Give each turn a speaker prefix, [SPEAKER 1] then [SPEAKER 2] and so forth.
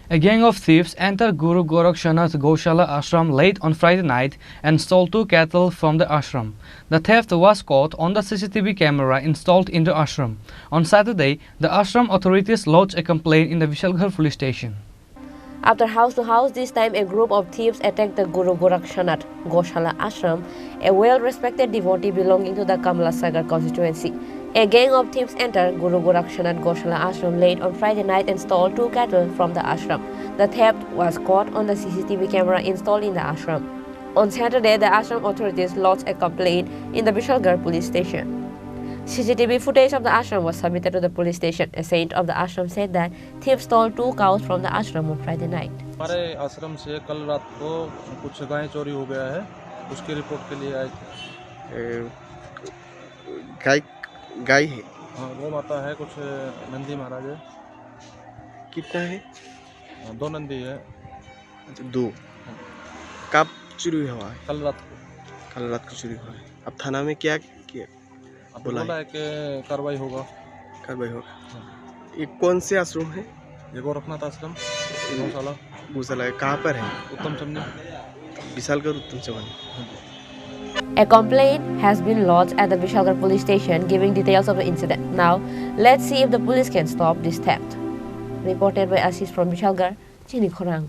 [SPEAKER 1] A gang of thieves entered Guru Gaurakshanath Goshala Ashram late on Friday night and stole 2 cattle from the ashram. The theft was caught on the CCTV camera installed in the ashram. On Saturday, the ashram authorities lodged a complaint in the Vishalgarh police station.
[SPEAKER 2] After house to house, this time a group of thieves attacked the Guru Gaurakshanath Goshala Ashram, a well-respected devotee belonging to the Kamlasagar constituency. A gang of thieves entered Guru Gaurakshanath Goshala Ashram late on Friday night and stole 2 cattle from the ashram. The theft was caught on the CCTV camera installed in the ashram. On Saturday, the ashram authorities lodged a complaint in the Vishalgarh police station. CCTV footage of the ashram was submitted to the police station. A saint of the ashram said that thieves stole 2 cows from the ashram on Friday night.
[SPEAKER 3] हमारे आश्रम से कल रात को कुछ गायें चोरी हो गया है, उसकी रिपोर्ट के लिए आए थे।
[SPEAKER 4] गाय है?
[SPEAKER 3] हाँ, वो माता है, कुछ नंदी महाराज है।
[SPEAKER 4] कितना है?
[SPEAKER 3] 2 नंदी है।
[SPEAKER 4] 2। कब चोरी हुआ है?
[SPEAKER 3] कल रात
[SPEAKER 4] को चोरी हुआ है। अब थाना में क्या किया?
[SPEAKER 3] बोला है कि कार्रवाई होगा।
[SPEAKER 4] ये कौन से आश्रम है?
[SPEAKER 3] ये गोरखनाथ आश्रम
[SPEAKER 4] गौशाला कहाँ पर है?
[SPEAKER 3] उत्तम चमनी,
[SPEAKER 4] विशालगढ़ उत्तम चमनी।
[SPEAKER 2] A complaint has been lodged at the Vishalgarh police station giving details of the incident. Now, let's see if the police can stop this theft. Reported by Ashish from Vishalgarh, Chini Khorang.